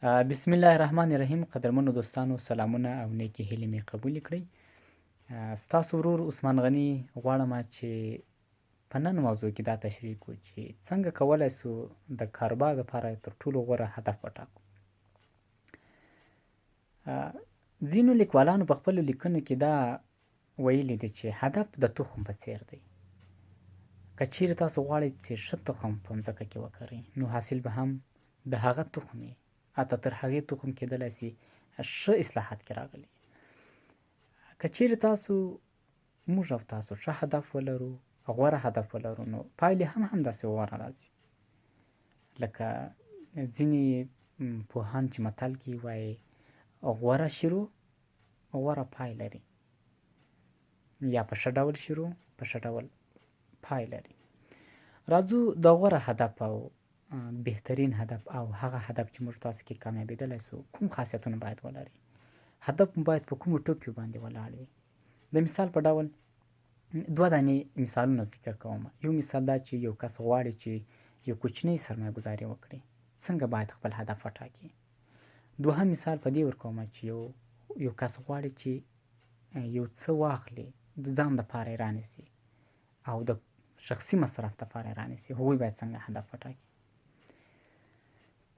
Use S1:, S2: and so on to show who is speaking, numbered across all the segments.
S1: بسم الله الرحمن الرحیم. قدرمنو دوستانو، سلامونه او نیکی هیلې مې قبول کړئ. ستاسو ورور عثمان غني غواړم چې په نن موضوع کې دا تشریح کړو چې څنګه کولی سو د کاروبار لپاره تر ټولو غوره هدف وټاکو. ځینو لیکوالانو په خپلو لیکنو کې دا ویلي دي چې هدف د تخم په څیر دی. که چیرې تاسو غواړئ چې ښه تخم په مځکه کې وکرئ، نو حاصل به هم د هغه تخم وي، حتی تر هغې تخم کېدلی سي ښه اصلاحات کې راغلي. که چیرې موږ او تاسو ښه هدف ولرو، غوره هدف ولرو، نو پایلې هم همداسې غوره راځي. لکه ځینې پوهان چې متل کې وایي غوره شروع غوره پای لري، یا په ښه ډول شروع په ښه ډول پای لري. راځو د غوره هدف او بهترین هدف او هغه هدف چې موږ تاسو کې کامیابېدلی سو کوم خاصیتونه باید ولري. هدف مو باید په کومو ټکیو باندې ولاړ وي. د مثال په ډول دوه دانې مثالونه ذکر کوم. یو مثال دا چې یو کس غواړي چې یو کوچنی سرمایه ګذاري وکړي، څنګه باید خپل هدف وټاکي. دوهم مثال په دې ورکوم چې یو کس غواړي چې یو څه واخلي، د ځان دپاره یې رانیسي او د شخصي مصرف دپاره یې رانیسي، هغوی باید څنګه هدف وټاکي.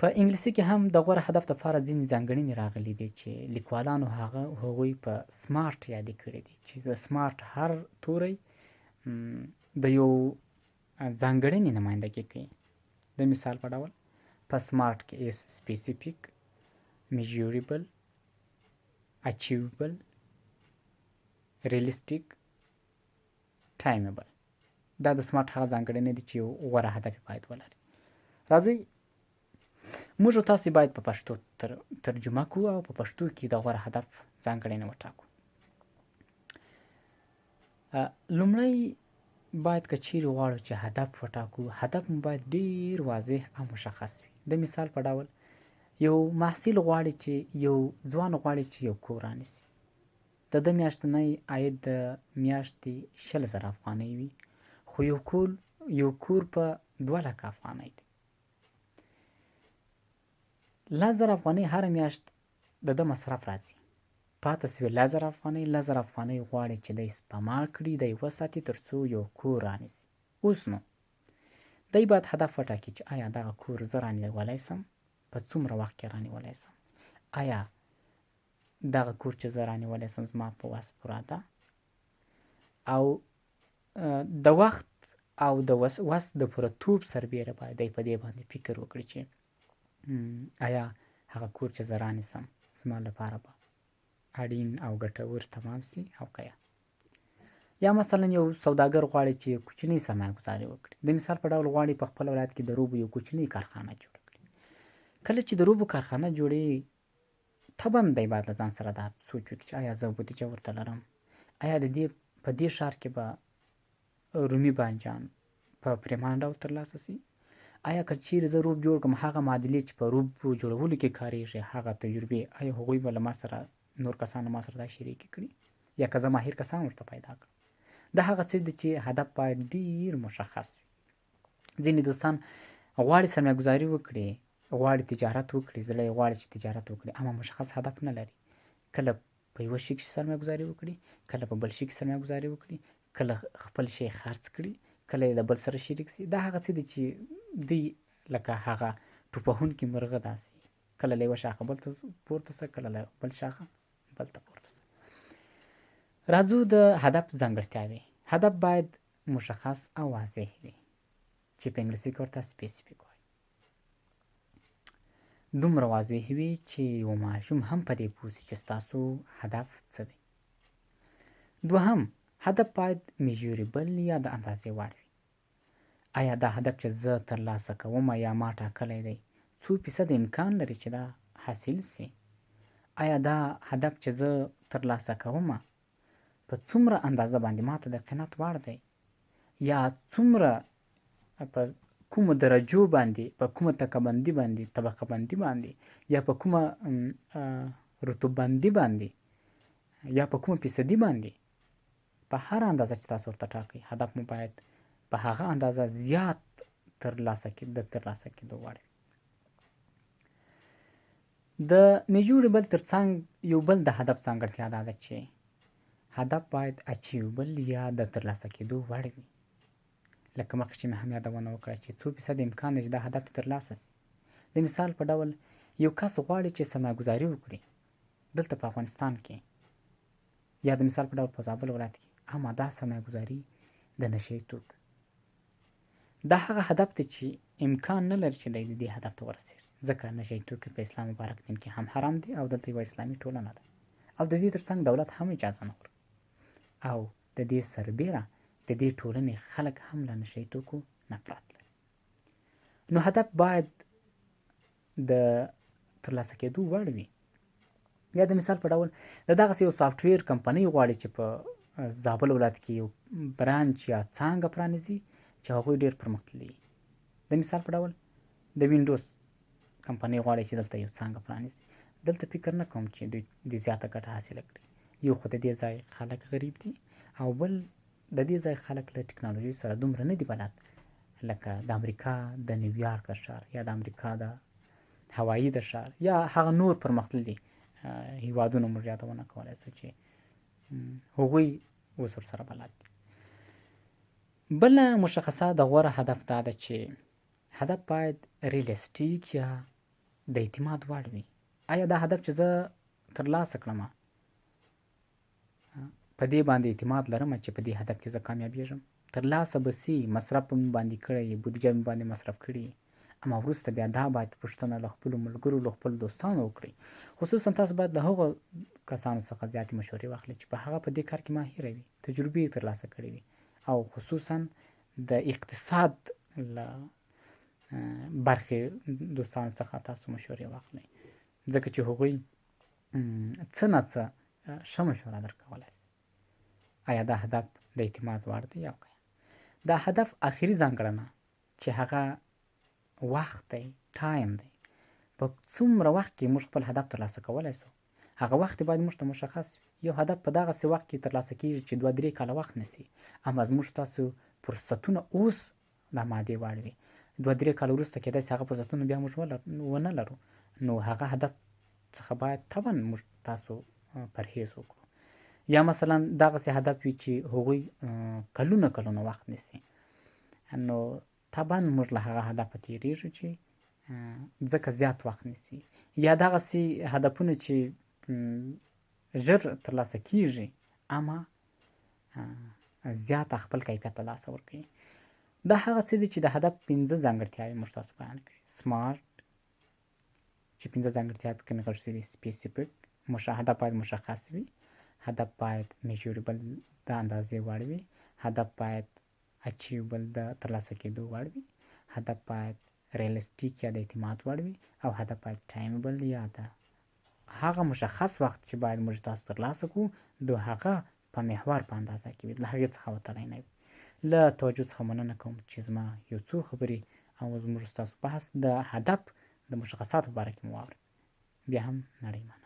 S1: په انګلیسي کې هم د غوره هدف دپاره ځینې ځانګړنې راغلي دي چې لیکوالانو هغوی په سمارټ یادې کړي دي، چې د سمارټ هر توری د یو ځانګړنې نمایندګي کوي. د مثال په ډول په سمارټ کې سپیسیفیک، میجوریبل، اچیویبل، ریلیسټیک، ټایمبل. دا د سمارټ هغه ځانګړنې دي چې یو غوره هدف باید ولري. راځئ موږ او تاسې باید په پښتو ترجمه کړو او په پښتو کې د غوره هدف ځانګړنې وټاکو. لومړی باید که چیرې غواړو چې هدف وټاکو، هدف مو باید ډېر واضح او مشخص وي. د مثال په ډول یو محصل غواړي چې یو ځوان غواړي چې یو کور رانیسي. د ده میاشتنی عاید د میاشتې 20,000 افغانۍ وي، خو یو کور په 2,00,000 افغانۍ دی. 10,000 افغانۍ هره میاشت د ده مصرف راځي، پاته سوې 10,000 افغانۍ. 10,000 افغانۍ غواړي چې دی سپما کړي، دی وساتي تر څو یو کور رانیسي. اوس نو دی باید هدف وټاکي چې آیا دغه کور زه رانیولی سم، په څومره وخت کې رانیولی سم، آیا دغه کور چې زه رانیولی سم زما په وس پوره ده. او د وخت او د وس د پوره توب سربیره باید دی په دې باندې فکر وکړي چې آیا هغه کور چې زه رانیسم زما لپاره به اړین او ګټور تمام سي او که یا مثلا یو سوداګر غواړي چې کوچنۍ سرمایه ګذاري وکړي. د مثال په ډول غواړي په خپل ولایت کې د روبو یو کوچنۍ کارخانه جوړه کړي. کله چې د روبو کارخانه جوړوي، طبعا دی باید له ځان سره دا سوچ وکړي چې آیا زه بودیجه ورته لرم، آیا په دې ښار کې به رومي بانجان په پریمانه ډول ترلاسه سي، آیا که چیرې زه روب جوړ کړم هغه معادلې چې په روب جوړولو کې کاریږي، هغه تجربې، آیا هغوی به له ما سره نور کسان له ما سره دا شریکې کړي، یا که زه ماهر کسان ورته پیدا کړم. دا هغه څه دي چې هدف باید ډېر مشخص وي. ځینې دوستان غواړي سرمایه ګذاري وکړي، غواړي تجارت وکړي، زړه یې غواړي چې تجارت وکړي، اما مشخص هدف نه لري. کله په یوه شي کې سرمایه ګذاري وکړي، کله په بل شي کې سرمایه ګذاري وکړي، کله خپل شی خرڅ کړي، کله یې د بل سره شریک سي. دا هغه څه دي چې دوی لکه هغه ټوپهونکي مرغه داسې کله له یوه شاخه بل ته پورته سه، کله له بل شاخه بل ته پورته سه. راځو د هدف ځانګړتیاوې. هدف باید مشخص او واضح وي، چې په انګلیسي کې ورته سپیسیفیک وایي. دومره واضح وي چې یو ماشوم هم په دې پوه سي چې ستاسو هدف څه دی. دوهم، هدف باید میجوریبل یا د اندازې وړ وي. آیا دا هدف چې زه ترلاسه کوم یا ما ټاکلی دی 100% امکان لري چې دا حاصل سي؟ آیا دا هدف چې زه ترلاسه کوم په څومره اندازه باندې ماته د قناعت وړ دی، یا څومره په کومو درجو باندې، په کومه طبقه بندي باندې، یا په کومه رتب بندي باندې، یا په کومه فیصدي باندې، په هر اندازه چې تاسو ورته ټاکئ هدف مو باید په هغه اندازه زیات ترلاسه کېدو وړ وي. د میجوربل ترڅنګ یو بل د هدف ځانګړتیا دا ده چې هدف باید اچیوبل یا د ترلاسه کېدو وړ وي. لکه مخکې چې مې هم یادونه وکړه چې 2% امکان دی چې دا هدف ترلاسه شي. د مثال په ډول یو کس غواړي چې سرمایه‌ګذاري وکړي دلته په افغانستان کې یا د مثال په ډول په زابل ولایت کې، اما دا سرمایه‌ګذاري د نشه یي توکو دا هغه هدف دی چې امکان نه لري چې دی د دې هدف ته ورسېږي، ځکه نشه یي توکي په اسلام مبارک دین کې هم حرام دي او دلته یوه اسلامي ټولنه ده او د دې ترڅنګ دولت هم اجازه نه ورکوي او د دې سربیره د دې ټولنې خلک هم له نشه یي توکو نفرت لري. نو هدف باید د ترلاسه کېدو وړ وي. یا د مثال په ډول د دغسې یو سافټویر کمپنۍ غواړي چې په زابل ولایت کې یو برانچ یا څانګه پرانیزي چې هغوی ډېر پرمختللي وي. د مثال په ډول د وینډوز کمپنۍ غواړي چې دلته یو څانګه پرانیزي. دلته فکر نه کوم چې دوی د زیاته ګټه حاصله کړي. یو خو د دې ځای خلک غریب دي او بل د دې ځای خلک له ټکنالوژۍ سره دومره نه دي بلد لکه د امریکا د نیویارک د ښار یا د امریکا د هوایي د ښار یا هغه نور پرمختللي هیوادونه موږ یادونه کولی شو چې هغوی اوس ورسره بلد دي. بله مشخصه د غوره هدف دا ده چې هدف باید ریلسټیک یا د اعتماد وړ وي. آیا دا هدف چې زه ترلاسه کړم په دې باندې اعتماد لرم چې په دې هدف کې زه کامیابېږم؟ ترلاسه به سي، مصرف به مې باندې کړی، بودیجه مې باندې مصرف کړي، اما وروسته بیا دا باید پوښتنه له خپلو ملګرو له خپلو دوستانو وکړئ. خصوصا تاسو باید له هغو کسانو څخه زیاتې مشورې واخلئ چې په هغه په دې کار کې ماهره وي، تجربې یې ترلاسه کړې وي او خصوصا د اقتصاد له برخې دوستانو څخه تاسو مشورې واخلئ، ځکه چې هغوی څه نه څه ښه مشوره درکولی شي. آیا دا هدف د اعتماد وړ دی یا که دا هدف آخري ځانګړنه چې هغه وخت دی، ټایم دی، په څومره وخت کې موږ خپل هدف ترلاسه کولی شو، هغه وخت باید موږ ته مشخص وي. یو هدف په دغسې وخت کې ترلاسه کېږي چې 2-3 کاله وخت نیسي، اما زموږ ستاسو فرصتونه اوس د مادې وړ وي. 2-3 کاله وروسته کېدای شي هغه فرصتونه بیا موږ ونه لرو، نو هغه هدف څخه باید طبعا موږ تاسو پرهیز وکړو. یا مثلا دغسې هدف وي چې هغوی کلونه وخت نیسي، نو طبعا موږ له هغه هدفه تېرېږو چې ځکه زیات وخت نیسي. یا دغسې هدفونه چې ژر ترلاسه کېږي اما زیاته خپل کیفیت له لاسه ورکوي. دا هغه څه دي چې د هدف 5 ځانګړتیاوې موږ تاسو بیان کړي. سمارټ چې 5 ځانګړتیاوې پکې نغښتې دي. سپیسیفیک هدف باید مشخص وي. هدف باید میجوربل د اندازې وړ وي. هدف باید اچیوبل د ترلاسه کېدو وړ وي. هدف باید ریلسټیک یا د اعتماد وړ وي او هدف باید ټایمبل یا د هغه مشخص وخت چې باید موږ تاسو ترلاسه کړو د هغه په محور په اندازه کې وي، له هغې څخه وتلی نه وي. له توجه څخه مننه کوم چې زما یو څو خبرې او زموږ ستاسو بحث د هدف د مشخصاتو په باره کې مو واورئ. بیا هم نړۍ مننه.